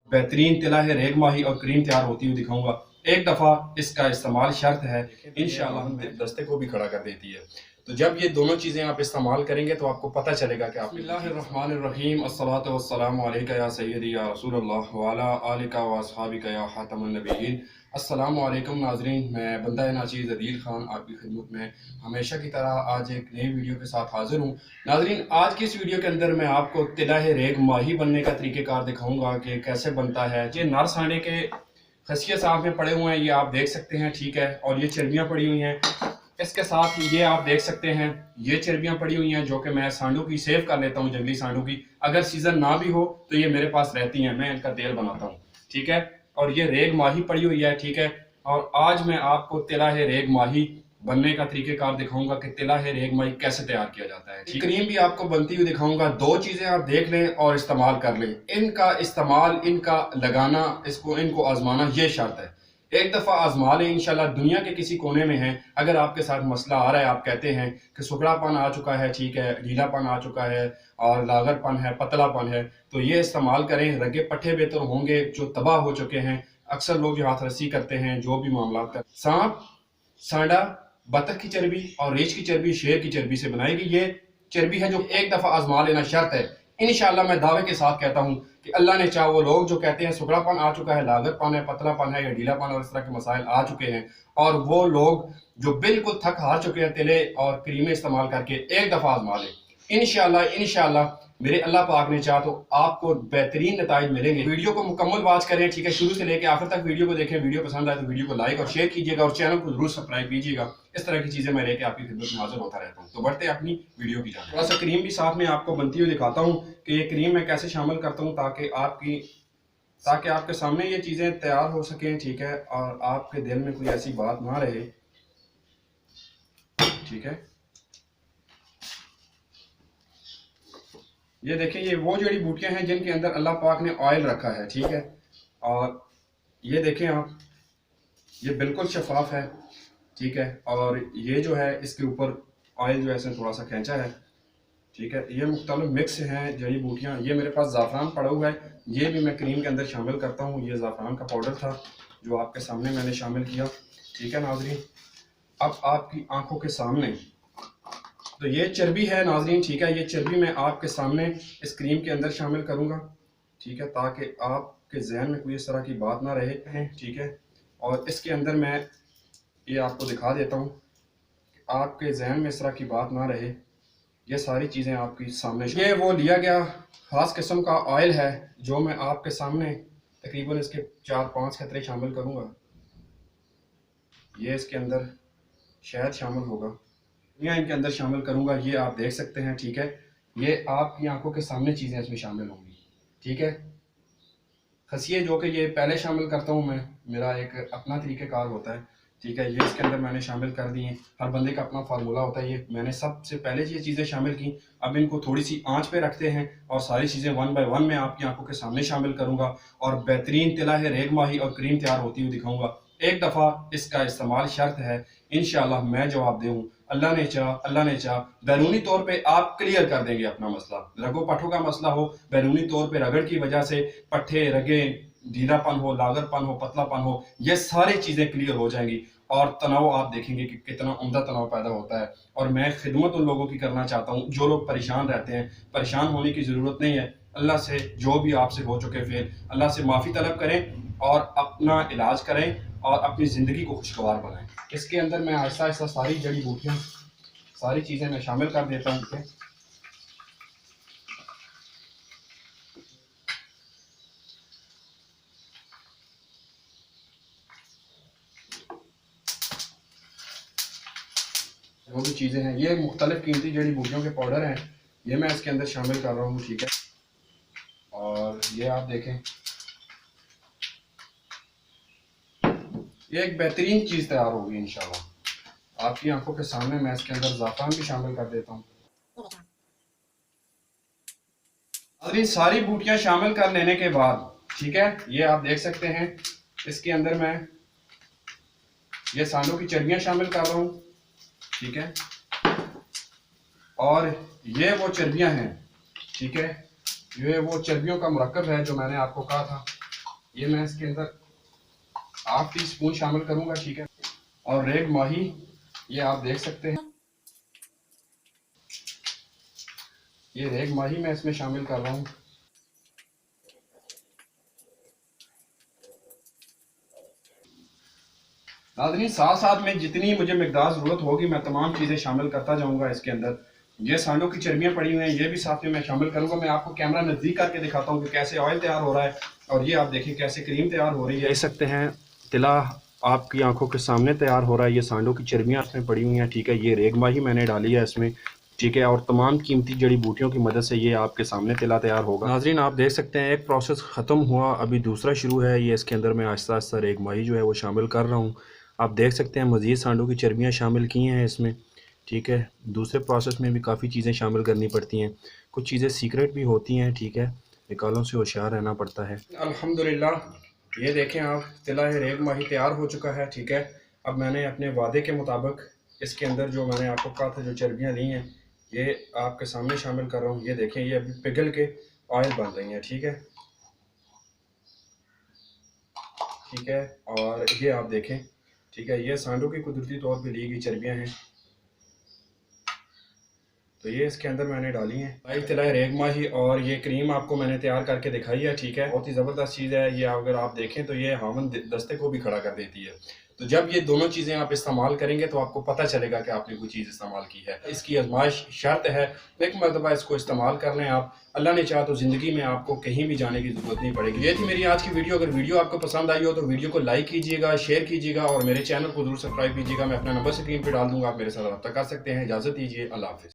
बेहतरीन तिला है रेग माही और क्रीम तैयार होती हुई दिखाऊंगा। एक दफ़ा इसका इस्तेमाल शर्त है, इंशाल्लाह हम दस्ते को भी खड़ा कर देती है। तो जब ये दोनों चीज़ें आप इस्तेमाल करेंगे तो आपको पता चलेगा कि आप बिस्मिल्लाहिर्रहमानिर्रहीम अस्सलातु वस्सलामु अलैका या सय्यदी या रसूलल्लाह व अला आलिका व अस्हाबिका या खातमुन नबिय्यीन। अस्सलामु अलैकुम नाज़रीन, मैं बंदा नाचीज़ अदील खान आपकी खिदमत में हमेशा की तरह आज एक नई वीडियो के साथ हाजिर हूँ। नाज़रीन, आज की इस वीडियो के अंदर मैं आपको तिला रेग माही बनने का तरीक़ेकार दिखाऊंगा कि कैसे बनता है। ये नर सांडे के खसिया साफ में पड़े हुए हैं, ये आप देख सकते हैं, ठीक है। और ये चर्बियाँ पड़ी हुई हैं, इसके साथ ये आप देख सकते हैं ये चर्बियाँ पड़ी हुई हैं जो कि मैं सांडों की सेव कर लेता हूँ, जंगली सांडों की। अगर सीज़न ना भी हो तो ये मेरे पास रहती हैं, मैं इनका तेल बनाता हूँ, ठीक है। और ये रेग माही पड़ी हुई है, ठीक है। और आज मैं आपको तिला रेग माही बनने का तरीकेकार दिखाऊंगा कि तिला रेग माही कैसे तैयार किया जाता है। क्रीम भी आपको बनती हुई दिखाऊंगा। दो चीज़ें आप देख लें और इस्तेमाल कर लें। इनका इस्तेमाल, इनका लगाना, इनको आजमाना ये शर्त है। एक दफ़ा आजमा लें, इंशाल्लाह दुनिया के किसी कोने में है, अगर आपके साथ मसला आ रहा है, आप कहते हैं कि सुखड़ापन आ चुका है, ठीक है, ढीलापन आ चुका है और लागरपन है, पतलापन है, तो ये इस्तेमाल करें। रगे पट्टे बेहतर होंगे जो तबाह हो चुके हैं। अक्सर लोग जो हाथ रस्सी करते हैं, जो भी मामला कर, सांप, सांडा, बतख की चर्बी और रीछ की चर्बी शेर की चर्बी से बनाएगी ये चर्बी है जो एक दफ़ा आजमा लेना शर्त है। इंशाल्लाह मैं दावे के साथ कहता हूँ कि अल्लाह ने चाहा, वो लोग जो कहते हैं सुखड़ापन आ चुका है, लागतपन है, पतलापन है या ढीलापन और इस तरह के मसाइल आ चुके हैं, और वो लोग जो बिल्कुल थक हार चुके हैं तिले और क्रीमें इस्तेमाल करके, एक दफ़ा आजमा लें। इंशाल्लाह मेरे अल्लाह पाक ने चाहा तो आपको बेहतरीन नताइज मिलेंगे। वीडियो को मुकम्मल वॉच करें, ठीक है, शुरू से लेकर आखिर तक वीडियो को देखें। वीडियो पसंद आए तो वीडियो को लाइक और शेयर कीजिएगा और चैनल को जरूर सब्सक्राइब कीजिएगा। इस तरह की चीज़ें मैं लेके आपकी खिदमत में हाजिर होता रहता हूँ। तो बढ़ते अपनी वीडियो की जाने। थोड़ा सा क्रीम भी साथ में आपको बनती हुई दिखाता हूँ कि ये क्रीम मैं कैसे शामिल करता हूँ ताकि आपके सामने ये चीज़ें तैयार हो सकें, ठीक है, और आपके दिल में कोई ऐसी बात ना रहे, ठीक है। ये देखें, ये वो जड़ी बूटियां हैं जिनके अंदर अल्लाह पाक ने ऑयल रखा है, ठीक है। और ये देखें आप, ये बिल्कुल शफाफ है, ठीक है। और ये जो है इसके ऊपर ऑयल जो है थोड़ा सा खींचा है, ठीक है। ये मुख्तलिफ मिक्स हैं जड़ी बूटियाँ। ये मेरे पास ज़ाफ़रान पड़ा हुआ है, ये भी मैं क्रीम के अंदर शामिल करता हूँ। ये ज़ाफ़रान का पाउडर था जो आपके सामने मैंने शामिल किया, ठीक है नाज़रीन। अब आपकी आंखों के सामने तो ये चर्बी है नाज़रीन, ठीक है। ये चर्बी मैं आपके सामने इस क्रीम के अंदर शामिल करूँगा, ठीक है, ताकि आपके जहन में कोई इस तरह की बात ना रहे, ठीक है। और इसके अंदर मैं ये आपको दिखा देता हूँ कि आपके जहन में इस तरह की बात ना रहे। ये सारी चीज़ें आपके सामने, ये वो लिया गया ख़ास किस्म का ऑयल है जो मैं आपके सामने तकरीबन इसके 4-5 कतरे शामिल करूँगा। ये इसके अंदर शहद शामिल होगा, मैं इनके अंदर शामिल करूँगा, ये आप देख सकते हैं, ठीक है। ये आपकी आंखों के सामने चीज़ें इसमें शामिल होंगी, ठीक है। खसिए जो कि ये पहले शामिल करता हूँ मैं, मेरा एक अपना तरीक़ेकार होता है, ठीक है। ये इसके अंदर मैंने शामिल कर दी हैं। हर बंदे का अपना फार्मूला होता है। ये मैंने सबसे पहले ये चीज़ें शामिल की। अब इनको थोड़ी सी आंच पे रखते हैं और सारी चीज़ें वन बाय वन मैं आपकी आंखों के सामने शामिल करूँगा और बेहतरीन तिला रेग माही और क्रीम तैयार होती हुई दिखाऊँगा। एक दफ़ा इसका इस्तेमाल शर्त है, इंशाल्लाह मैं जवाब दूँ। अल्लाह ने चाहा बैरूनी तौर पे आप क्लियर कर देंगे अपना मसला। रगों पट्ठों का मसला हो, बैरूनी तौर पे रगड़ की वजह से पट्ठे, रगे, ढीलापन हो, लागरपन हो, पतलापन हो, ये सारी चीज़ें क्लियर हो जाएंगी और तनाव आप देखेंगे कि कितना उम्दा तनाव पैदा होता है। और मैं खिदमत उन लोगों की करना चाहता हूँ जो लोग परेशान रहते हैं। परेशान होने की ज़रूरत नहीं है। अल्लाह से जो भी आपसे हो चुके फेल, अल्लाह से माफ़ी तलब करें और अपना इलाज करें और अपनी ज़िंदगी को खुशगवार बनाएं। इसके अंदर मैं आहिस्ता आहिस्ता सारी जड़ी बूटियाँ, सारी चीज़ें मैं शामिल कर देता हूँ। जो भी चीज़ें हैं, ये मुख्तलिफ कीमती जड़ी बूटियों के पाउडर हैं, ये मैं इसके अंदर शामिल कर रहा हूँ, ठीक है। और ये आप देखें, ये एक बेहतरीन चीज़ तैयार होगी इंशाल्लाह आपकी आंखों के सामने। मैं इसके अंदर ज़ाफ़रान भी शामिल कर देता हूँ। सारी बूटियां शामिल कर लेने के बाद, ठीक है, ये आप देख सकते हैं इसके अंदर मैं ये सांडों की चर्बियां शामिल कर रहा हूँ, ठीक है। और ये वो चर्बियां हैं, ठीक है, ये वो चर्बियों का मुरक्कब है जो मैंने आपको कहा था ये मैं इसके अंदर हाफ टी स्पून शामिल करूंगा, ठीक है। और रेग माही ये आप देख सकते हैं, ये रेग माही मैं इसमें शामिल कर रहा हूँ। नाज़रीन, साथ साथ में जितनी मुझे मिकदार ज़रूरत होगी मैं तमाम चीज़ें शामिल करता जाऊंगा इसके अंदर। ये सांडों की चर्बियाँ पड़ी हुई हैं, ये भी साथ में मैं शामिल करूंगा। मैं आपको कैमरा नज़दीक करके दिखाता हूँ कि कैसे ऑयल तैयार हो रहा है, और ये आप देखिए कैसे क्रीम तैयार हो रही है। देख सकते हैं तिला आपकी आंखों के सामने तैयार हो रहा है। ये सांडों की चर्बियाँ इसमें पड़ी हुई हैं, ठीक है। ये रेगमा ही मैंने डाली है इसमें, ठीक है। और तमाम कीमती जड़ी बूटियों की मदद से ये आपके सामने तिला तैयार होगा। नाजरीन, आप देख सकते हैं एक प्रोसेस ख़त्म हुआ, अभी दूसरा शुरू है। ये इसके अंदर मैं आहिस्ता आहिस्ता रेगमाही जो है वो शामिल कर रहा हूँ। आप देख सकते हैं मज़ीद सांडों की चर्बियाँ शामिल की हैं इसमें, ठीक है। दूसरे प्रोसेस में भी काफ़ी चीज़ें शामिल करनी पड़ती हैं, कुछ चीज़ें सीक्रेट भी होती हैं, ठीक है। निकालों से होशियार रहना पड़ता है। अल्हम्दुलिल्लाह ये देखें आप, तिला रेग माही तैयार हो चुका है, ठीक है। अब मैंने अपने वादे के मुताबिक इसके अंदर जो मैंने आपको कहा था जो चर्बियाँ ली हैं ये आपके सामने शामिल कर रहा हूँ। ये देखें ये अभी पिघल के ऑयल बन रही हैं, ठीक है, ठीक है। और ये आप देखें, ठीक है, ये सांडों की कुदरती तौर पे ली गई चर्बियाँ हैं, तो ये इसके अंदर मैंने डाली हैं। भाई तिला रेग माही और ये क्रीम आपको मैंने तैयार करके दिखाई है, ठीक है। बहुत ही ज़बरदस्त चीज़ है ये, अगर आप देखें तो ये हामन दस्ते को भी खड़ा कर देती है। तो जब ये दोनों चीज़ें आप इस्तेमाल करेंगे तो आपको पता चलेगा कि आपने कोई चीज़ इस्तेमाल की है। इसकी आजमाइश शर्त है, एक मरतबा इसको इस्तेमाल कर लें आप, अल्लाह ने चाहा तो ज़िंदगी में आपको कहीं भी जाने की ज़रूरत नहीं पड़ेगी। ये थी मेरी आज की वीडियो। अगर वीडियो आपको पसंद आई हो तो वीडियो को लाइक कीजिएगा, शेयर कीजिएगा और मेरे चैनल को जरूर सब्सक्राइब कीजिएगा। मैं अपना नंबर स्क्रीन पर डाल दूँगा, आप मेरे साथ रब्ता कर सकते हैं। इजाज़त दीजिए, अल्लाह हाफ़िज़।